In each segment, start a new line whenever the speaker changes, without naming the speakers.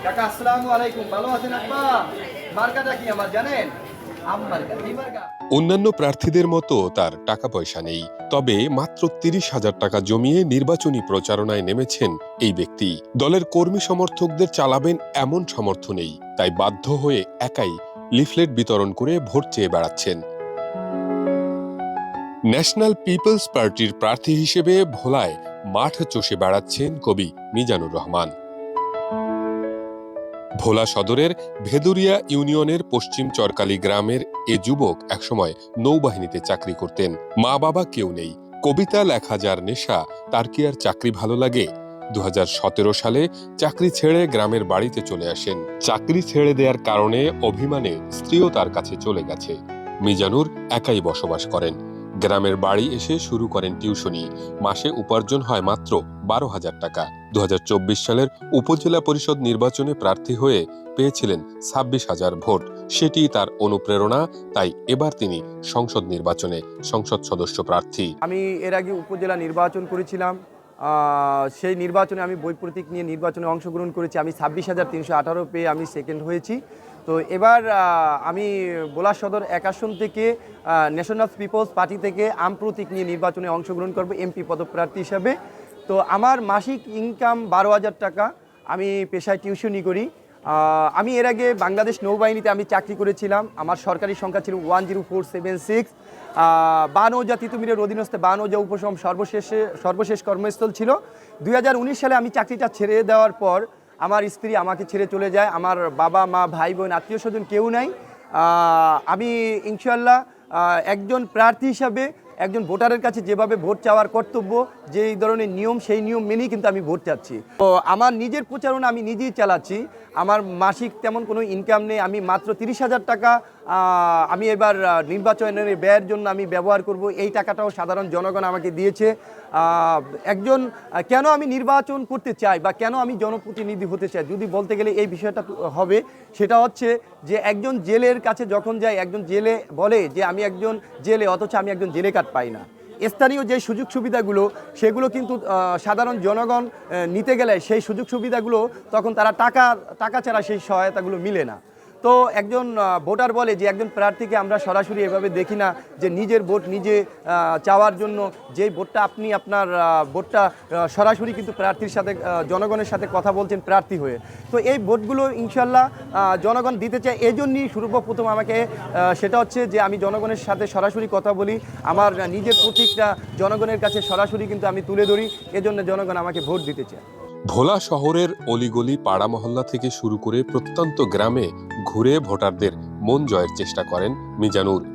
কাকা আসসালামু আলাইকুম, ভালো আছেন আব্বা? মার্কাটা কি আমার জানেন? আম মার্কা, কি মার্কা?
অন্যান্য প্রার্থীদের মতো তার টাকা পয়সা নেই, তবে মাত্র ৩০,০০০ টাকা জমিয়ে নির্বাচনী প্রচারণায় নেমেছেন এই ব্যক্তি। দলের কর্মী সমর্থকদের চালাবেন এমন সামর্থ্য নেই, তাই বাধ্য হয়ে একাই লিফলেট বিতরণ করে ভোট চেয়ে বেড়াচ্ছেন। ন্যাশনাল পিপলস পার্টির প্রার্থী হিসেবে ভোলায় মাঠ চষে বেড়াচ্ছেন কবি মিজানুর রহমান। ভোলা সদরের ভেদুরিয়া ইউনিয়নের পশ্চিম চরকালি গ্রামের এ যুবক একসময় নৌবাহিনীতে চাকরি করতেন। মা বাবা কেউ নেই, কবিতা লেখা যার নেশা, তার কি আর চাকরি ভালো লাগে? ২০১৭ সালে চাকরি ছেড়ে গ্রামের বাড়িতে চলে আসেন। চাকরি ছেড়ে দেওয়ার কারণে অভিমানে স্ত্রীও তার কাছে চলে গেছে। মিজানুর একাই বসবাস করেন। গ্রামের বাড়ি এসে শুরু করেন টিউশনি। মাসে উপার্জন হয় মাত্র ১২,০০০ টাকা। ২০২৪ সালের উপজেলা পরিষদ নির্বাচনে প্রার্থী হয়ে পেয়েছিলেন ২৬,০০০ ভোট। সেটি তার অনুপ্রেরণা, তাই এবার তিনি সংসদ নির্বাচনে সংসদ সদস্য প্রার্থী।
আমি এর আগে উপজেলা নির্বাচন করেছিলাম। সেই নির্বাচনে আমি বই প্রতীক নিয়ে নির্বাচনে অংশগ্রহণ করেছি। আমি ২৬,৩১৮ পেয়ে আমি সেকেন্ড হয়েছি। তো এবার আমি ভোলা সদর ১ আসন থেকে ন্যাশনাল পিপলস পার্টি থেকে আম প্রতীক নিয়ে নির্বাচনে অংশগ্রহণ করব এমপি পদপ্রার্থী হিসাবে। তো আমার মাসিক ইনকাম ১২,০০০ টাকা। আমি পেশায় টিউশনি করি। আমি এর আগে বাংলাদেশ নৌবাহিনীতে আমি চাকরি করেছিলাম। আমার সরকারি সংখ্যা ছিল 10476। বানৌজা তিতুমিরের অধীনস্থে বানৌজা উপশম সর্বশেষ কর্মস্থল ছিল। ২০১৯ সালে আমি চাকরিটা ছেড়ে দেওয়ার পর আমার স্ত্রী আমাকে ছেড়ে চলে যায়। আমার বাবা মা ভাই বোন আত্মীয় স্বজন কেউ নাই। আমি ইনশাআল্লাহ একজন প্রার্থী হিসাবে একজন ভোটারের কাছে যেভাবে ভোট চাওয়ার কর্তব্য, যেই ধরনের নিয়ম, সেই নিয়ম মেনেই কিন্তু আমি ভোট চাচ্ছি। তো আমার নিজের প্রচারণা আমি নিজেই চালাচ্ছি। আমার মাসিক তেমন কোনো ইনকাম নেই। আমি মাত্র ৩০,০০০ টাকা আমি এবার নির্বাচনের ব্যয়ের জন্য আমি ব্যবহার করব। এই টাকাটাও সাধারণ জনগণ আমাকে দিয়েছে। একজন কেন আমি নির্বাচন করতে চাই বা কেন আমি জনপ্রতিনিধি হতে চাই, যদি বলতে গেলে এই বিষয়টা হবে, সেটা হচ্ছে যে একজন জেলের কাছে যখন যায়, একজন জেলে বলে যে আমি একজন জেলে, অথচ আমি একজন জেলে কার্ড পাই না। স্থানীয় যে সুযোগ সুবিধাগুলো, সেগুলো কিন্তু সাধারণ জনগণ নিতে গেলে সেই সুযোগ সুবিধাগুলো তখন তারা টাকা ছাড়া সেই সহায়তাগুলো মিলে না। তো একজন ভোটার বলে যে একজন প্রার্থীকে আমরা সরাসরি এভাবে দেখি না যে নিজের ভোট নিজে চাওয়ার জন্য যেই ভোটটা আপনি আপনার ভোটটা সরাসরি কিন্তু প্রার্থীর সাথে জনগণের সাথে কথা বলছেন প্রার্থী হয়ে। তো এই ভোটগুলো ইনশাল্লাহ জনগণ দিতে চায়। এই জন্যই সর্বপ্রথম আমাকে সেটা হচ্ছে যে আমি জনগণের সাথে সরাসরি কথা বলি, আমার নিজের প্রতীকটা জনগণের কাছে সরাসরি কিন্তু আমি তুলে ধরি। এজন্য জনগণ আমাকে ভোট দিতে চায়।
ভোলা শহরের অলিগলি পাড়া মহল্লা থেকে শুরু করে প্রত্যন্ত গ্রামে ঘুরে ভোটারদের মন জয়ের চেষ্টা করেন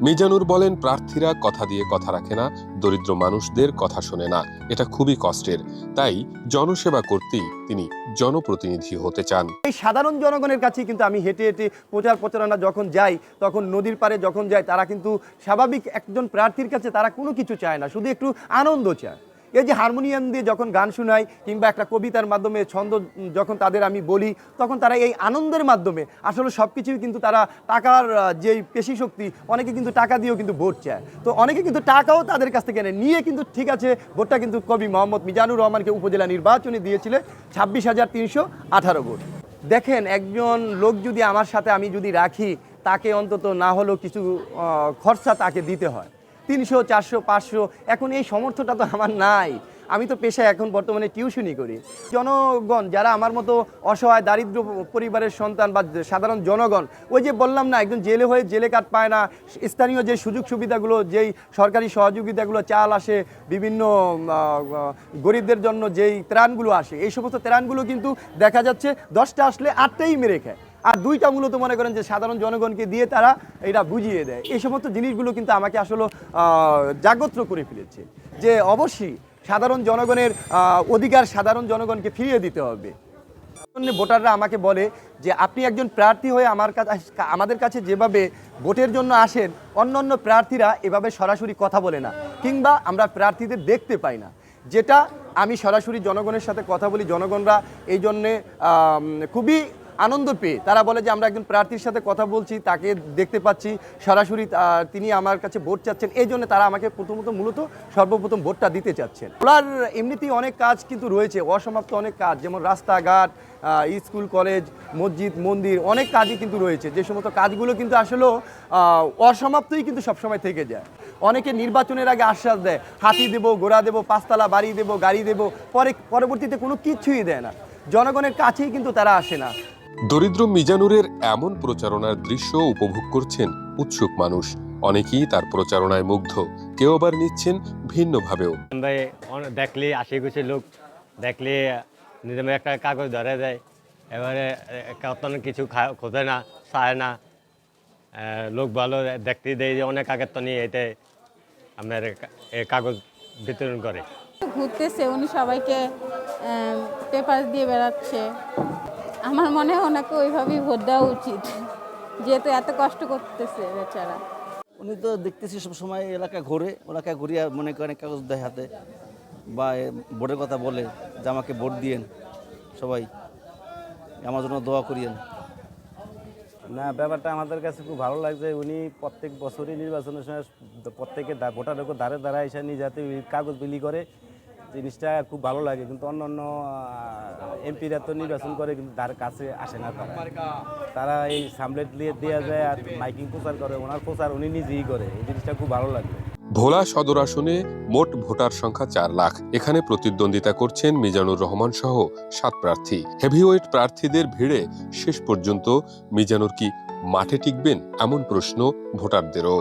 মিজানুর বলেন, প্রার্থীরা কথা দিয়ে কথা রাখে না, দরিদ্র মানুষদের কথা শোনে না। এটা খুবই কষ্টের, তাই জনসেবা করতেই তিনি জনপ্রতিনিধি হতে চান।
এই সাধারণ জনগণের কাছে কিন্তু আমি হেঁটে হেঁটে প্রচারণা যখন যাই, তখন নদীর পাড়ে যখন যাই, তারা কিন্তু স্বাভাবিক একজন প্রার্থীর কাছে তারা কোনো কিছু চায় না, শুধু একটু আনন্দ চায়। এই যে হারমোনিয়াম দিয়ে যখন গান শোনাই কিংবা একটা কবিতার মাধ্যমে ছন্দ যখন তাদের আমি বলি, তখন তারা এই আনন্দের মাধ্যমে আসলে সব কিছুই কিন্তু তারা টাকার যেই পেশি শক্তি, অনেকে কিন্তু টাকা দিয়েও কিন্তু ভোট চায়। তো অনেকে কিন্তু টাকাও তাদের কাছ থেকে নিয়ে কিন্তু ঠিক আছে ভোটটা কিন্তু কবি মোহাম্মদ মিজানুর রহমানকে উপজেলা নির্বাচনে দিয়েছিলেন ২৬,৩১৮ ভোট। দেখেন, একজন লোক যদি আমার সাথে আমি যদি রাখি, তাকে অন্তত না হলেও কিছু খরচা তাকে দিতে হয়, ৩০০, ৪০০, ৫০০। এখন এই সামর্থ্যটা তো আমার নাই। আমি তো পেশায় এখন বর্তমানে টিউশনি করি। জনগণ যারা আমার মতো অসহায় দারিদ্র পরিবারের সন্তান বা সাধারণ জনগণ, ওই যে বললাম না, একজন জেলে হয়ে জেলে কার্ড পায় না, স্থানীয় যে সুযোগ সুবিধাগুলো, যেই সরকারি সহযোগিতাগুলো, চাল আসে, বিভিন্ন গরিবদের জন্য যেই ত্রাণগুলো আসে, এই সমস্ত ত্রাণগুলো কিন্তু দেখা যাচ্ছে 10টা আসলে 8টাই মেরে খায়, আর 2টা মূলত মনে করেন যে সাধারণ জনগণকে দিয়ে তারা এটা বুঝিয়ে দেয়। এই সমস্ত জিনিসগুলো কিন্তু আমাকে আসলে জাগ্রত করে ফেলেছে যে অবশ্যই সাধারণ জনগণের অধিকার সাধারণ জনগণকে ফিরিয়ে দিতে হবে। ভোটাররা আমাকে বলে যে আপনি একজন প্রার্থী হয়ে আমাদের কাছে যেভাবে ভোটের জন্য আসেন, অন্য প্রার্থীরা এভাবে সরাসরি কথা বলে না, কিংবা আমরা প্রার্থীদের দেখতে পাই না। যেটা আমি সরাসরি জনগণের সাথে কথা বলি, জনগণরা এই জন্যে খুবই আনন্দ পেয়ে তারা বলে যে আমরা একজন প্রার্থীর সাথে কথা বলছি, তাকে দেখতে পাচ্ছি সরাসরি, তিনি আমার কাছে ভোট চাচ্ছেন, এই জন্য তারা আমাকে মূলত সর্বপ্রথম ভোটটা দিতে চাচ্ছেন। ভোলার এমনিতেই অনেক কাজ কিন্তু রয়েছে, অসমাপ্ত অনেক কাজ, যেমন রাস্তাঘাট, স্কুল কলেজ, মসজিদ মন্দির, অনেক কাজই কিন্তু রয়েছে, যে সমস্ত কাজগুলো কিন্তু আসলে অসমাপ্তই কিন্তু সবসময় থেকে যায়। অনেকে নির্বাচনের আগে আশ্বাস দেয় হাতি দেবো, ঘোড়া দেবো, 5 তলা বাড়ি দেবো, গাড়ি দেবো, পরবর্তীতে কোনো কিছুই দেয় না, জনগণের কাছেই কিন্তু তারা আসে না।
দরিদ্র মিজানুরের এমন প্রচারণার দৃশ্য উপভোগ করছেন উৎসুক মানুষ। অনেকেই তার প্রচারণায় মুগ্ধ, কেউ আবার নিচ্ছেন ভিন্নভাবেও।
দেখলে আশেপাশে লোক দেখলে নিজের একটা কাগজ ধরে দেয়, এবারে কত কিছু খোঁজে না, চায় না, লোক ভালো দেখতে দেয় যে অনেক আগের তো নিয়ে এতে আপনার কাগজ বিতরণ করে।
ঘুরতেছে, উনি সবাইকে পেপার দিয়ে বেড়াচ্ছে। আমার মনে হয় ওনাকে ওইভাবেই ভোট দেওয়া উচিত, যেহেতু এত কষ্ট করতেছে বেচারা।
উনি তো দেখতেছি সবসময় এলাকায় ঘুরিয়া মনে করেন কাগজ দেয় হাতে, বা ভোটের কথা বলে যে আমাকে ভোট দিয়েন, সবাই আমার জন্য দোয়া করিয়েন।
না, ব্যাপারটা আমাদের কাছে খুব ভালো লাগছে। উনি প্রত্যেক বছরই নির্বাচনের সময় প্রত্যেকে ভোটারের দ্বারে দ্বারা এসে নিয়ে যাতে কাগজ বিলি করে, জিনিসটা খুব ভালো লাগে। কিন্তু অন্য এমপিরা তো নির্বাচন করে কিন্তু তার কাছে আসে না, তারা এই সামলেট দিয়ে দেওয়া যায় আর মাইকিং প্রচার করে, ওনার প্রচার উনি নিজেই করে, এই জিনিসটা খুব ভালো লাগে।
ভোলা সদর আসনে মোট ভোটার সংখ্যা 4 লাখ। এখানে প্রতিদ্বন্দ্বিতা করছেন মিজানুর রহমান সহ 7 প্রার্থী। হেভিওয়েট প্রার্থীদের ভিড়ে শেষ পর্যন্ত মিজানুর কি মাঠে টিকবেন, এমন প্রশ্ন ভোটারদেরও।